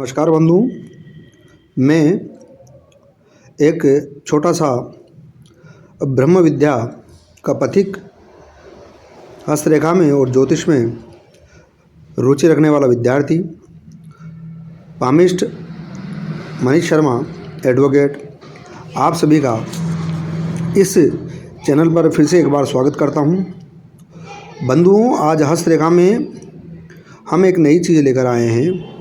नमस्कार बंधु। मैं एक छोटा सा ब्रह्म विद्या का पथिक, हस्तरेखा में और ज्योतिष में रुचि रखने वाला विद्यार्थी पामिस्ट मनीष शर्मा एडवोकेट, आप सभी का इस चैनल पर फिर से एक बार स्वागत करता हूं। बंधुओं, आज हस्तरेखा में हम एक नई चीज़ लेकर आए हैं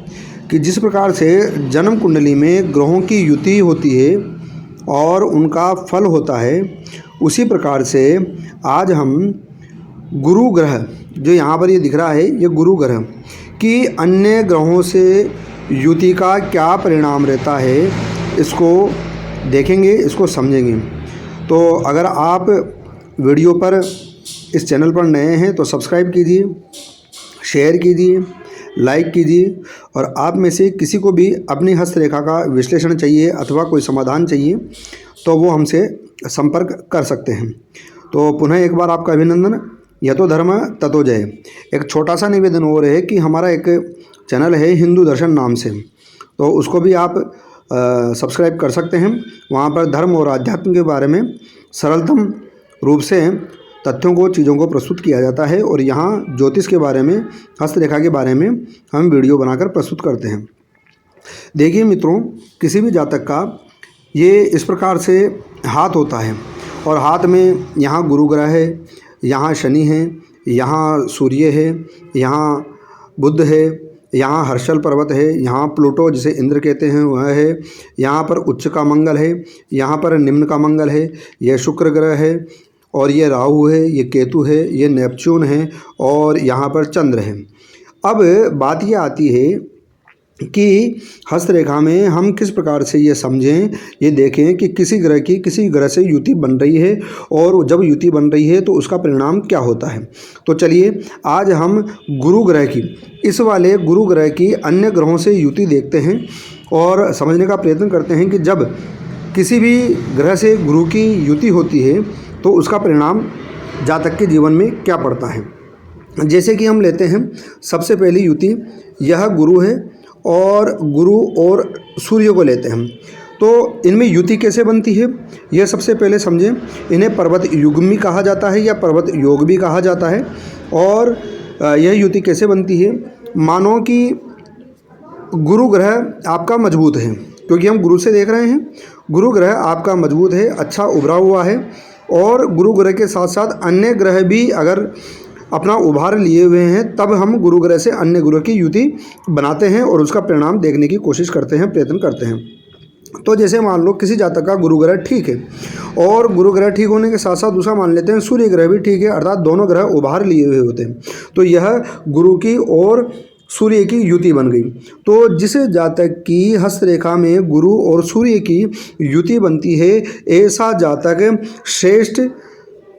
कि जिस प्रकार से जन्म कुंडली में ग्रहों की युति होती है और उनका फल होता है, उसी प्रकार से आज हम गुरु ग्रह, जो यहाँ पर ये दिख रहा है, ये गुरु ग्रह की अन्य ग्रहों से युति का क्या परिणाम रहता है, इसको देखेंगे, इसको समझेंगे। तो अगर आप वीडियो पर इस चैनल पर नए हैं तो सब्सक्राइब कीजिए, शेयर कीजिए, लाइक कीजिए, और आप में से किसी को भी अपनी हस्तरेखा का विश्लेषण चाहिए अथवा कोई समाधान चाहिए तो वो हमसे संपर्क कर सकते हैं। तो पुनः एक बार आपका अभिनंदन। यतो धर्म ततो जय। एक छोटा सा निवेदन और है कि हमारा एक चैनल है हिंदू दर्शन नाम से, तो उसको भी आप सब्सक्राइब कर सकते हैं। वहाँ पर धर्म और आध्यात्म के बारे में सरलतम रूप से तथ्यों को, चीज़ों को प्रस्तुत किया जाता है, और यहाँ ज्योतिष के बारे में, हस्तरेखा के बारे में हम वीडियो बनाकर प्रस्तुत करते हैं। देखिए मित्रों, किसी भी जातक का ये इस प्रकार से हाथ होता है, और हाथ में यहाँ गुरु ग्रह है, यहाँ शनि है, यहाँ सूर्य है, यहाँ बुध है, यहाँ हर्षल पर्वत है, यहाँ प्लूटो जिसे इंद्र कहते हैं वह है, यहाँ पर उच्च का मंगल है, यहाँ पर निम्न का मंगल है, यह शुक्र ग्रह है, और ये राहु है, ये केतु है, ये नेपच्यून है, और यहाँ पर चंद्र है। अब बात ये आती है कि हस्तरेखा में हम किस प्रकार से ये समझें, ये देखें कि किसी ग्रह से युति बन रही है, और जब युति बन रही है तो उसका परिणाम क्या होता है। तो चलिए आज हम गुरु ग्रह की, इस वाले गुरु ग्रह की अन्य ग्रहों से युति देखते हैं और समझने का प्रयत्न करते हैं कि जब किसी भी ग्रह से गुरु की युति होती है तो उसका परिणाम जातक के जीवन में क्या पड़ता है। जैसे कि हम लेते हैं सबसे पहली युति, यह गुरु है, और गुरु और सूर्य को लेते हैं। तो इनमें युति कैसे बनती है यह सबसे पहले समझें। इन्हें पर्वत युग्म भी कहा जाता है या पर्वत योग भी कहा जाता है। और यह युति कैसे बनती है, मानो कि गुरु ग्रह आपका मजबूत है, क्योंकि हम गुरु से देख रहे हैं, गुरु ग्रह आपका मजबूत है, अच्छा उभरा हुआ है, और गुरु ग्रह के साथ साथ अन्य ग्रह भी अगर अपना उभार लिए हुए हैं, तब हम गुरु ग्रह से अन्य ग्रह की युति बनाते हैं और उसका परिणाम देखने की कोशिश करते हैं, प्रयत्न करते हैं। तो जैसे मान लो किसी जातक का गुरु ग्रह ठीक है, और गुरु ग्रह ठीक होने के साथ साथ दूसरा मान लेते हैं सूर्य ग्रह भी ठीक है, अर्थात दोनों ग्रह उभार लिए हुए होते हैं, तो यह गुरु की और सूर्य की युति बन गई। तो जिस जातक की हस्तरेखा में गुरु और सूर्य की युति बनती है, ऐसा जातक श्रेष्ठ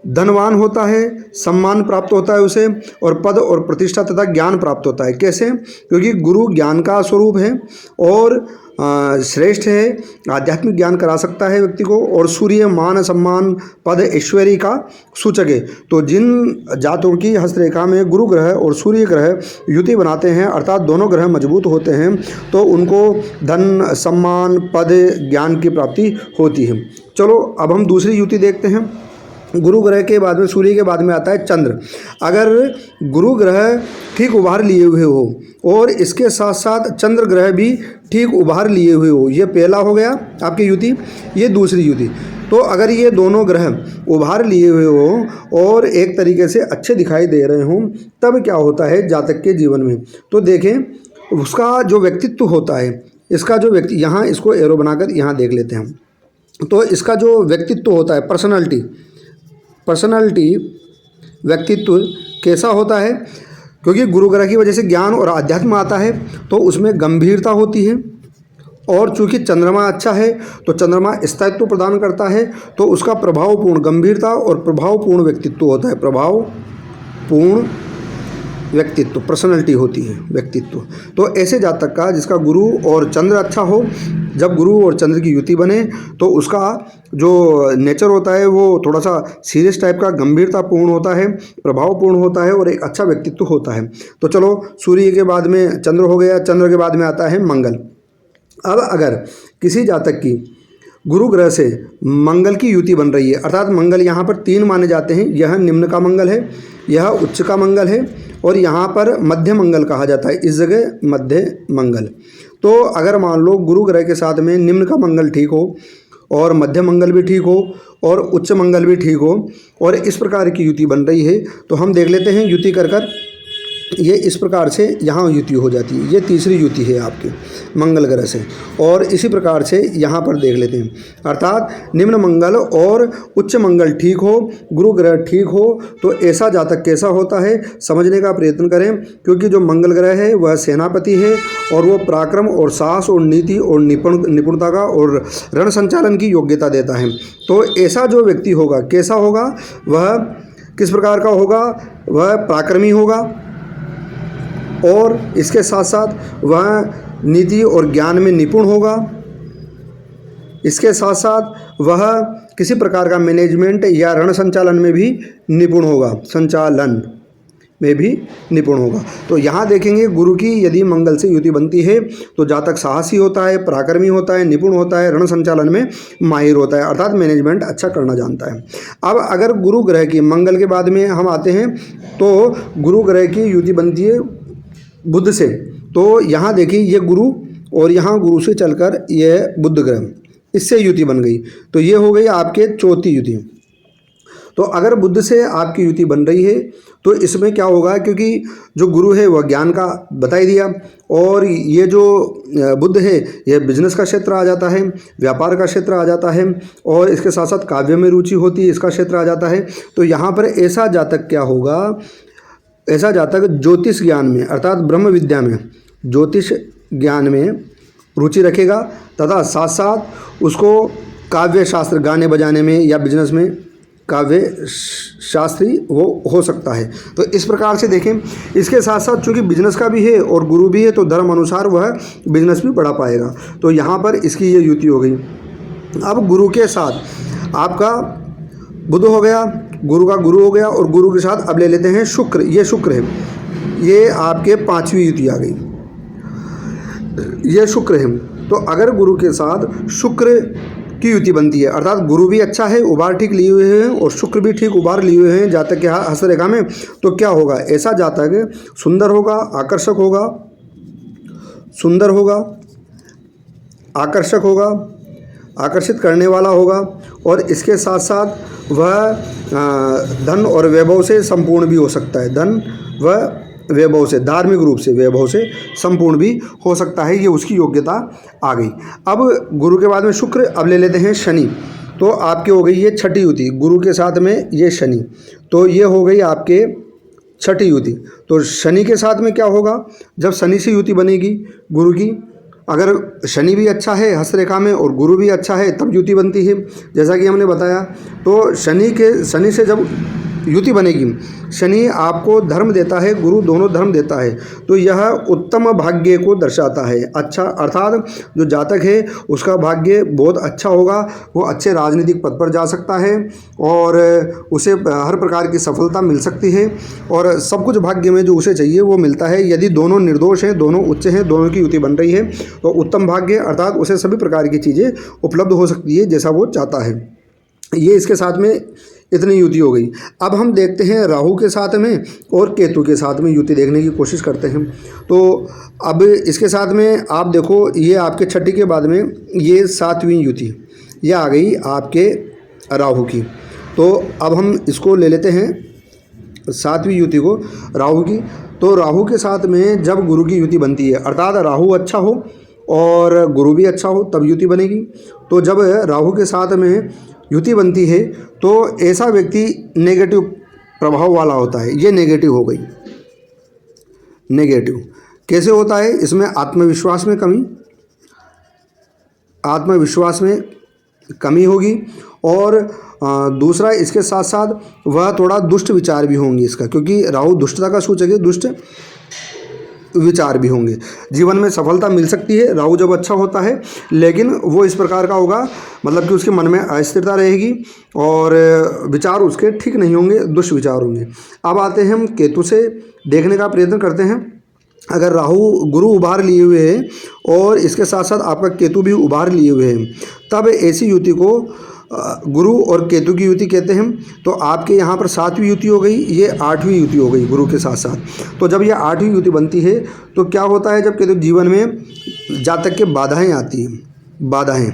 धनवान होता है, सम्मान प्राप्त होता है उसे, और पद और प्रतिष्ठा तथा ज्ञान प्राप्त होता है। कैसे? क्योंकि गुरु ज्ञान का स्वरूप है और श्रेष्ठ है, आध्यात्मिक ज्ञान करा सकता है व्यक्ति को, और सूर्य मान, सम्मान, पद, ऐश्वर्य का सूचक है। तो जिन जातों की हस्तरेखा में गुरु ग्रह और सूर्य ग्रह युति बनाते हैं, अर्थात दोनों ग्रह मजबूत होते हैं, तो उनको धन, सम्मान, पद, ज्ञान की प्राप्ति होती है। चलो अब हम दूसरी युति देखते हैं। गुरु ग्रह के बाद में, सूर्य के बाद में आता है चंद्र। अगर गुरु ग्रह ठीक उभार लिए हुए हो और इसके साथ साथ चंद्र ग्रह भी ठीक उभार लिए हुए हो, ये पहला हो गया आपकी युति। ये दूसरी युति। तो अगर ये दोनों ग्रह उभार लिए हुए हो और एक तरीके से अच्छे दिखाई दे रहे हों, तब क्या होता है जातक के जीवन में। तो देखें उसका जो व्यक्तित्व होता है, इसका जो व्यक्ति, यहाँ इसको एरो बनाकर यहाँ देख लेते हैं। तो इसका जो व्यक्तित्व होता है, पर्सनालिटी व्यक्तित्व कैसा होता है, क्योंकि गुरु ग्रह की वजह से ज्ञान और अध्यात्म आता है, तो उसमें गंभीरता होती है। और चूंकि चंद्रमा अच्छा है तो चंद्रमा स्थायित्व प्रदान करता है, तो उसका प्रभावपूर्ण गंभीरता और प्रभावपूर्ण व्यक्तित्व होता है। प्रभावपूर्ण व्यक्तित्व, पर्सनैलिटी होती है, व्यक्तित्व। तो ऐसे जातक का जिसका गुरु और चंद्र अच्छा हो, जब गुरु और चंद्र की युति बने तो उसका जो नेचर होता है वो थोड़ा सा सीरियस टाइप का, गंभीरतापूर्ण होता है, प्रभावपूर्ण होता है और एक अच्छा व्यक्तित्व होता है। तो चलो, सूर्य के बाद में चंद्र हो गया, चंद्र के बाद में आता है मंगल। अब अगर किसी जातक की गुरु ग्रह से मंगल की युति बन रही है, अर्थात मंगल यहाँ पर 3 माने जाते हैं। यह निम्न का मंगल है, यह उच्च का मंगल है और यहाँ पर मध्य मंगल कहा जाता है, इस जगह मध्य मंगल। तो अगर मान लो गुरु ग्रह के साथ में निम्न का मंगल ठीक हो और मध्य मंगल भी ठीक हो और उच्च मंगल भी ठीक हो और इस प्रकार की युति बन रही है, तो हम देख लेते हैं युति कर ये इस प्रकार से यहाँ युति हो जाती है। ये तीसरी युति है आपके मंगल ग्रह से, और इसी प्रकार से यहाँ पर देख लेते हैं, अर्थात निम्न मंगल और उच्च मंगल ठीक हो, गुरु ग्रह ठीक हो, तो ऐसा जातक कैसा होता है समझने का प्रयत्न करें। क्योंकि जो मंगल ग्रह है वह सेनापति है और वो पराक्रम और साहस और नीति और निपुणता का और रण संचालन की योग्यता देता है। तो ऐसा जो व्यक्ति होगा कैसा होगा, वह किस प्रकार का होगा, वह पराक्रमी होगा और इसके साथ साथ वह नीति और ज्ञान में निपुण होगा। इसके साथ साथ वह किसी प्रकार का मैनेजमेंट या रण संचालन में भी निपुण होगा, संचालन में भी निपुण होगा। तो यहाँ देखेंगे गुरु की यदि मंगल से युति बनती है तो जातक साहसी होता है, पराक्रमी होता है, निपुण होता है, रण संचालन में माहिर होता है, अर्थात मैनेजमेंट अच्छा करना जानता है। अब अगर गुरु ग्रह की मंगल के बाद में हम आते हैं तो गुरु ग्रह की युति बनती है बुध से। तो यहाँ देखिए ये गुरु और यहाँ गुरु से चलकर यह बुध ग्रह, इससे युति बन गई। तो ये हो गई आपके चौथी युति। तो अगर बुध से आपकी युति बन रही है तो इसमें क्या होगा, क्योंकि जो गुरु है वह ज्ञान का बता ही दिया और ये जो बुध है यह बिजनेस का क्षेत्र आ जाता है, व्यापार का क्षेत्र आ जाता है और इसके साथ साथ काव्य में रुचि होती है, इसका क्षेत्र आ जाता है। तो यहाँ पर ऐसा जातक क्या होगा, ऐसा जातक ज्योतिष ज्ञान में अर्थात ब्रह्म विद्या में, ज्योतिष ज्ञान में रुचि रखेगा तथा साथ साथ उसको काव्य शास्त्र, गाने बजाने में या बिजनेस में काव्य शास्त्री वो हो सकता है। तो इस प्रकार से देखें, इसके साथ साथ चूँकि बिजनेस का भी है और गुरु भी है तो धर्म अनुसार वह बिजनेस भी बढ़ा पाएगा। तो यहाँ पर इसकी ये युति हो गई। अब गुरु के साथ आपका बुध हो गया, गुरु का गुरु हो गया और गुरु के साथ अब ले लेते हैं शुक्र। ये शुक्र है, ये आपके 5वीं युति आ गई, ये शुक्र है। तो अगर गुरु के साथ शुक्र की युति बनती है, अर्थात गुरु भी अच्छा है, उबार ठीक लिए हुए हैं और शुक्र भी ठीक उबार लिए हुए हैं जातक के हस्तरेखा में, तो क्या होगा, ऐसा जातक सुंदर होगा, आकर्षक होगा, सुंदर होगा, आकर्षक होगा, आकर्षित करने वाला होगा और इसके साथ साथ वह धन और वैभव से संपूर्ण भी हो सकता है। धन व वैभव से, धार्मिक रूप से वैभव से संपूर्ण भी हो सकता है, ये उसकी योग्यता आ गई। अब गुरु के बाद में शुक्र, अब ले लेते हैं शनि। तो आपके हो गई ये 6ठी युति, गुरु के साथ में ये शनि, तो ये हो गई आपके 6ठी युति। तो शनि के साथ में क्या होगा, जब शनि से युति बनेगी गुरु की, अगर शनि भी अच्छा है हस्तरेखा में और गुरु भी अच्छा है तब युति बनती है, जैसा कि हमने बताया। तो शनि से जब युति बनेगी, शनि आपको धर्म देता है, गुरु दोनों धर्म देता है, तो यह उत्तम भाग्य को दर्शाता है। अच्छा, अर्थात जो जातक है उसका भाग्य बहुत अच्छा होगा, वो अच्छे राजनीतिक पद पर जा सकता है और उसे हर प्रकार की सफलता मिल सकती है और सब कुछ भाग्य में जो उसे चाहिए वो मिलता है। यदि दोनों निर्दोष हैं, दोनों उच्च हैं, दोनों की युति बन रही है तो उत्तम भाग्य अर्थात उसे सभी प्रकार की चीज़ें उपलब्ध हो सकती है जैसा वो चाहता है। ये इसके साथ में इतनी युति हो गई। अब हम देखते हैं राहु के साथ में और केतु के साथ में युति देखने की कोशिश करते हैं। तो अब इसके साथ में आप देखो, ये आपके 6ठी के बाद में ये 7वीं युति ये आ गई आपके राहु की। तो अब हम इसको ले लेते हैं 7वीं युति को राहु की। तो राहु के साथ में जब गुरु की युति बनती है, अर्थात राहु अच्छा हो और गुरु भी अच्छा हो तब युति बनेगी। तो जब राहु के साथ में युति बनती है तो ऐसा व्यक्ति नेगेटिव प्रभाव वाला होता है। ये नेगेटिव हो गई। नेगेटिव कैसे होता है, इसमें आत्मविश्वास में कमी, आत्मविश्वास में कमी होगी और दूसरा इसके साथ साथ वह थोड़ा दुष्ट विचार भी होंगे इसका, क्योंकि राहु दुष्टता का सूचक है, दुष्ट विचार भी होंगे। जीवन में सफलता मिल सकती है राहु जब अच्छा होता है, लेकिन वो इस प्रकार का होगा, मतलब कि उसके मन में अस्थिरता रहेगी और विचार उसके ठीक नहीं होंगे, दुष्विचार होंगे। अब आते हैं हम केतु से देखने का प्रयत्न करते हैं। अगर राहु गुरु उभार लिए हुए है और इसके साथ साथ आपका केतु भी उभार लिए हुए हैं, तब ऐसी युति को गुरु और केतु की युति कहते हैं। तो आपके यहाँ पर 7वीं युति हो गई, ये 8वीं युति हो गई गुरु के साथ साथ। तो जब ये 8वीं युति बनती है तो क्या होता है, जब केतु जीवन में जातक के बाधाएं आती हैं, बाधाएं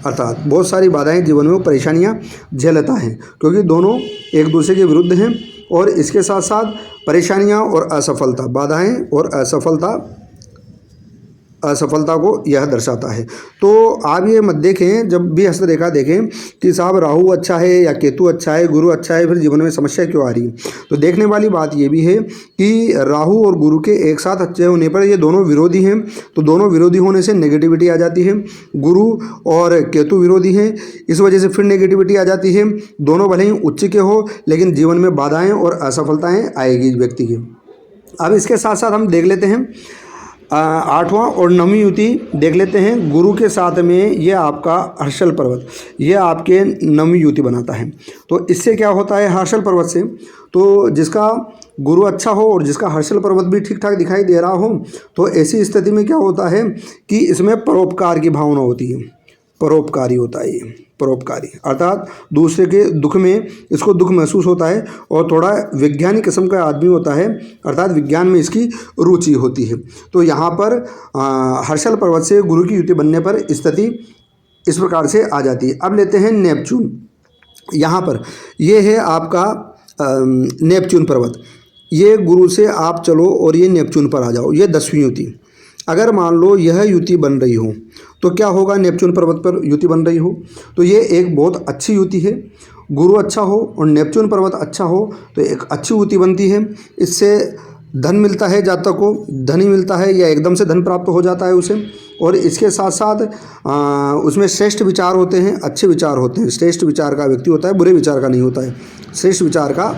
अर्थात बहुत सारी बाधाएं जीवन में, वो परेशानियां झेलता है, क्योंकि दोनों एक दूसरे के विरुद्ध हैं। और इसके साथ साथ परेशानियां और असफलता, बाधाएं और असफलता को यह दर्शाता है। तो आप ये मत देखें जब भी हस्तरेखा देखें कि साहब राहु अच्छा है या केतु अच्छा है, गुरु अच्छा है, फिर जीवन में समस्या क्यों आ रही है। तो देखने वाली बात ये भी है कि राहु और गुरु के एक साथ अच्छे होने पर ये दोनों विरोधी हैं, तो दोनों विरोधी होने से नेगेटिविटी आ जाती है। गुरु और केतु विरोधी हैं, इस वजह से फिर नेगेटिविटी आ जाती है। दोनों भले ही उच्च के हो, लेकिन जीवन में बाधाएँ और असफलताएँ आएगी व्यक्ति की। अब इसके साथ साथ हम देख लेते हैं 8वां और 9वीं युति देख लेते हैं। गुरु के साथ में ये आपका हर्षल पर्वत, ये आपके 9वीं युति बनाता है। तो इससे क्या होता है हर्षल पर्वत से, तो जिसका गुरु अच्छा हो और जिसका हर्षल पर्वत भी ठीक ठाक दिखाई दे रहा हो, तो ऐसी स्थिति में क्या होता है कि इसमें परोपकार की भावना होती है। परोपकारी होता है ये, परोपकारी अर्थात दूसरे के दुख में इसको दुख महसूस होता है और थोड़ा वैज्ञानिक किस्म का आदमी होता है, अर्थात विज्ञान में इसकी रुचि होती है। तो यहाँ पर हर्षल पर्वत से गुरु की युति बनने पर स्थिति इस प्रकार से आ जाती है। अब लेते हैं नेपच्यून। यहाँ पर ये है आपका नेपच्यून पर्वत, ये गुरु से आप चलो और ये नेपच्यून पर आ जाओ, ये 10वीं युति। अगर मान लो यह युति बन रही हो तो क्या होगा, नेपच्यून पर्वत पर युति बन रही हो तो ये एक बहुत अच्छी युति है। गुरु अच्छा हो और नेपच्यून पर्वत अच्छा हो तो एक अच्छी युति बनती है। इससे धन मिलता है, जातक को धन ही मिलता है या एकदम से धन प्राप्त हो जाता है उसे। और इसके साथ साथ उसमें श्रेष्ठ विचार होते हैं, अच्छे विचार होते हैं। श्रेष्ठ विचार का व्यक्ति होता है, बुरे विचार का नहीं होता है, श्रेष्ठ विचार का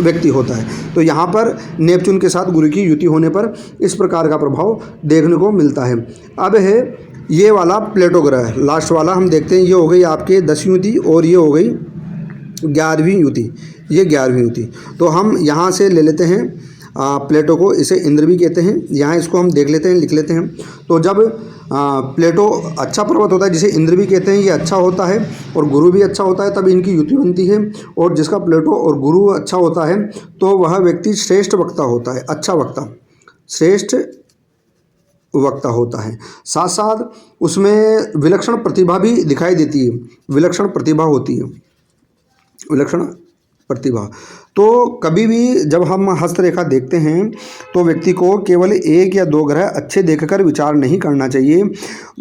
व्यक्ति होता है। तो यहाँ पर नेपच्यून के साथ गुरु की युति होने पर इस प्रकार का प्रभाव देखने को मिलता है। अब है ये वाला प्लेटो ग्रह, लास्ट वाला हम देखते हैं। ये हो गई आपके 10वीं युति और ये हो गई 11वीं युति, ये 11वीं युति। तो हम यहाँ से ले लेते हैं प्लेटो को, इसे इंद्र भी कहते हैं। यहाँ इसको हम देख लेते हैं, लिख लेते हैं। तो जब प्लेटो अच्छा पर्वत होता है जिसे इंद्र भी कहते हैं, ये अच्छा होता है और गुरु भी अच्छा होता है, तब इनकी युति बनती है। और जिसका प्लेटो और गुरु अच्छा होता है तो वह व्यक्ति श्रेष्ठ वक्ता होता है, अच्छा वक्ता, श्रेष्ठ वक्ता होता है। साथ साथ उसमें विलक्षण प्रतिभा भी दिखाई देती है, विलक्षण प्रतिभा होती है, विलक्षण प्रतिभा। तो कभी भी जब हम हस्तरेखा देखते हैं तो व्यक्ति को केवल 1 या 2 ग्रह अच्छे देखकर विचार नहीं करना चाहिए,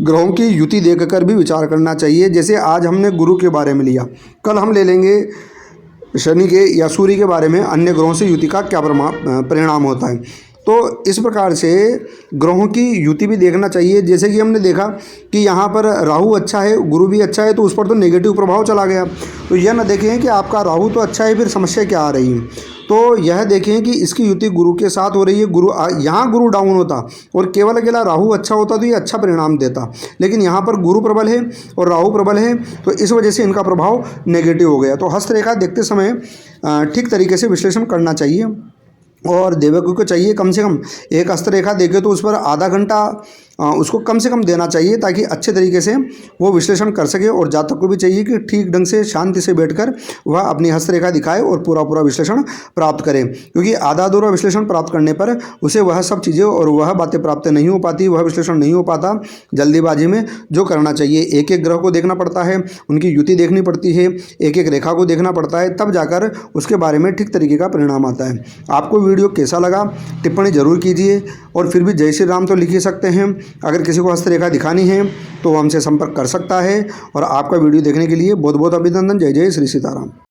ग्रहों की युति देखकर भी विचार करना चाहिए। जैसे आज हमने गुरु के बारे में लिया, कल हम ले लेंगे शनि के या सूर्य के बारे में, अन्य ग्रहों से युति का क्या परिणाम होता है। तो इस प्रकार से ग्रहों की युति भी देखना चाहिए। जैसे कि हमने देखा कि यहाँ पर राहु अच्छा है, गुरु भी अच्छा है, तो उस पर तो नेगेटिव प्रभाव चला गया। तो यह न देखें कि आपका राहु तो अच्छा है, फिर समस्या क्या आ रही है। तो यह देखें कि इसकी युति गुरु के साथ हो रही है। गुरु यहाँ गुरु डाउन होता और केवल अकेला राहु अच्छा होता तो ये अच्छा परिणाम देता, लेकिन यहाँ पर गुरु प्रबल है और राहु प्रबल है, तो इस वजह से इनका प्रभाव नेगेटिव हो गया। तो हस्तरेखा देखते समय ठीक तरीके से विश्लेषण करना चाहिए और देवज्ञ को चाहिए कम से कम एक हस्तरेखा देखे तो उस पर आधा घंटा उसको कम से कम देना चाहिए, ताकि अच्छे तरीके से वो विश्लेषण कर सके। और जातक को भी चाहिए कि ठीक ढंग से शांति से बैठकर वह अपनी हस्तरेखा दिखाए और पूरा विश्लेषण प्राप्त करे, क्योंकि आधा अधूरा विश्लेषण प्राप्त करने पर उसे वह सब चीज़ें और वह बातें प्राप्त नहीं हो पाती, वह विश्लेषण नहीं हो पाता जल्दीबाजी में। जो करना चाहिए, एक एक ग्रह को देखना पड़ता है, उनकी युति देखनी पड़ती है, एक एक रेखा को देखना पड़ता है, तब जाकर उसके बारे में ठीक तरीके का परिणाम आता है। आपको वीडियो कैसा लगा टिप्पणी जरूर कीजिए, और फिर भी जय श्री राम तो लिख ही सकते हैं। अगर किसी को हस्तरेखा दिखानी है तो वो हमसे संपर्क कर सकता है। और आपका वीडियो देखने के लिए बहुत बहुत अभिनंदन। जय जय श्री सीताराम।